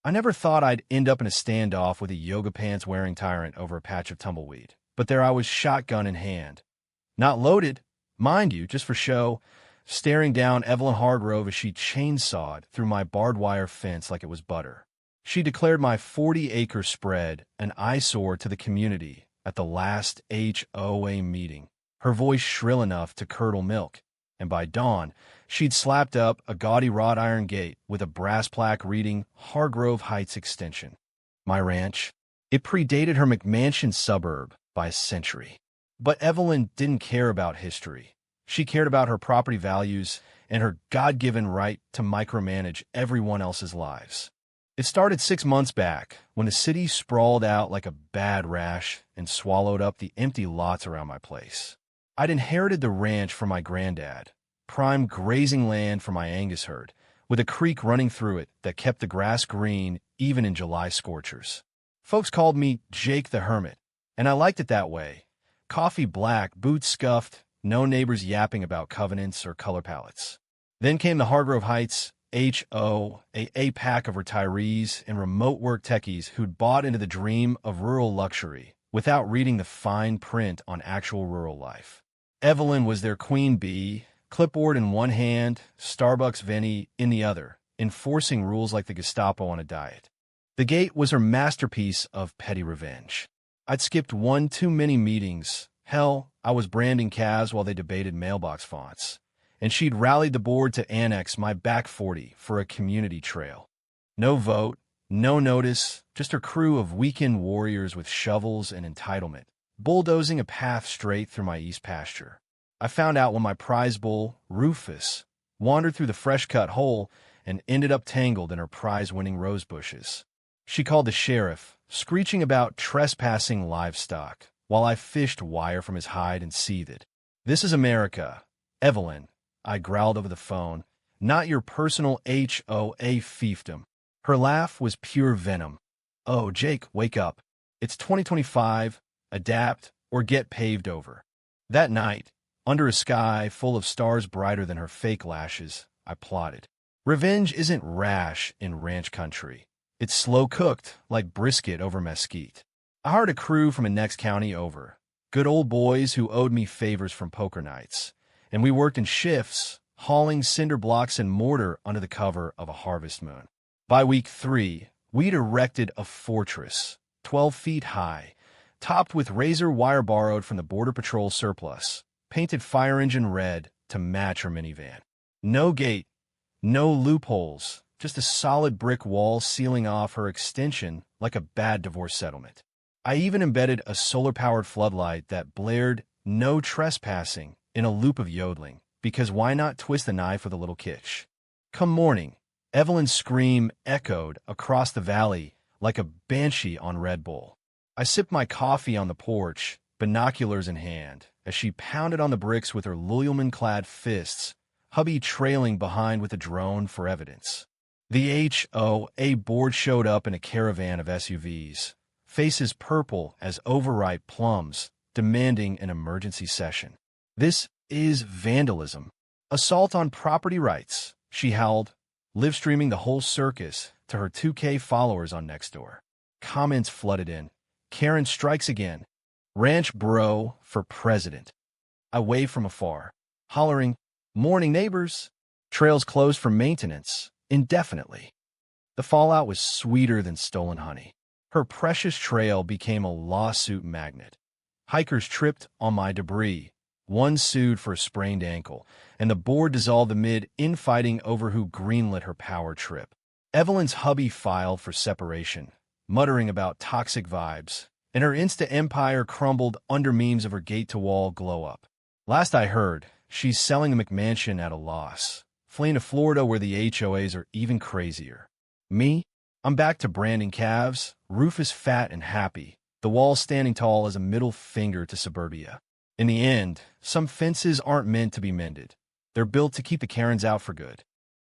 I never thought I'd end up in a standoff with a yoga pants wearing tyrant over a patch of tumbleweed, but there I was, shotgun in hand. Not loaded, mind you, just for show, staring down Evelyn Hargrove as she chainsawed through my barbed wire fence like it was butter. She declared my 40-acre spread an eyesore to the community at the last HOA meeting, her voice shrill enough to curdle milk, and by dawn, she'd slapped up a gaudy wrought iron gate with a brass plaque reading Hargrove Heights Extension. My ranch. It predated her McMansion suburb by a century. But Evelyn didn't care about history. She cared about her property values and her God-given right to micromanage everyone else's lives. It started 6 months back when the city sprawled out like a bad rash and swallowed up the empty lots around my place. I'd inherited the ranch from my granddad, prime grazing land for my Angus herd, with a creek running through it that kept the grass green even in July scorchers. Folks called me Jake the Hermit, and I liked it that way. Coffee black, boots scuffed, no neighbors yapping about covenants or color palettes. Then came the Hargrove Heights a pack of retirees and remote work techies who'd bought into the dream of rural luxury without reading the fine print on actual rural life. Evelyn was their queen bee, clipboard in one hand, Starbucks Veni in the other, enforcing rules like the Gestapo on a diet. The gate was her masterpiece of petty revenge. I'd skipped one too many meetings. Hell, I was branding calves while they debated mailbox fonts. And she'd rallied the board to annex my back 40 for a community trail. No vote, no notice, just her crew of weekend warriors with shovels and entitlement, bulldozing a path straight through my east pasture. I found out when my prize bull, Rufus, wandered through the fresh-cut hole and ended up tangled in her prize-winning rose bushes. She called the sheriff, screeching about trespassing livestock, while I fished wire from his hide and seethed. "This is America, Evelyn," I growled over the phone, "not your personal HOA fiefdom." Her laugh was pure venom. "Oh, Jake, wake up. It's 2025, adapt, or get paved over." That night, under a sky full of stars brighter than her fake lashes, I plotted. Revenge isn't rash in ranch country. It's slow-cooked, like brisket over mesquite. I hired a crew from the next county over, good old boys who owed me favors from poker nights, and we worked in shifts, hauling cinder blocks and mortar under the cover of a harvest moon. By week 3, we'd erected a fortress, 12 feet high, topped with razor wire borrowed from the Border Patrol surplus, painted fire engine red to match her minivan. No gate, no loopholes, just a solid brick wall sealing off her extension like a bad divorce settlement. I even embedded a solar-powered floodlight that blared "no trespassing" in a loop of yodeling, because why not twist the knife with a little kitsch? Come morning, Evelyn's scream echoed across the valley like a banshee on Red Bull. I sipped my coffee on the porch, binoculars in hand, as she pounded on the bricks with her Lululemon-clad fists, hubby trailing behind with a drone for evidence. The HOA board showed up in a caravan of SUVs, faces purple as overripe plums, demanding an emergency session. "This is vandalism. Assault on property rights," she howled, live-streaming the whole circus to her 2K followers on Nextdoor. Comments flooded in. "Karen strikes again. Ranch bro for president." I waved from afar, hollering, "Morning, neighbors." Trails closed for maintenance, indefinitely. The fallout was sweeter than stolen honey. Her precious trail became a lawsuit magnet. Hikers tripped on my debris. One sued for a sprained ankle, and the board dissolved amid infighting over who greenlit her power trip. Evelyn's hubby filed for separation, muttering about toxic vibes, and her Insta empire crumbled under memes of her gate-to-wall glow-up. Last I heard, she's selling the McMansion at a loss, fleeing to Florida where the HOAs are even crazier. Me? I'm back to branding calves, Rufus fat and happy, the wall standing tall as a middle finger to suburbia. In the end, some fences aren't meant to be mended. They're built to keep the Karens out for good.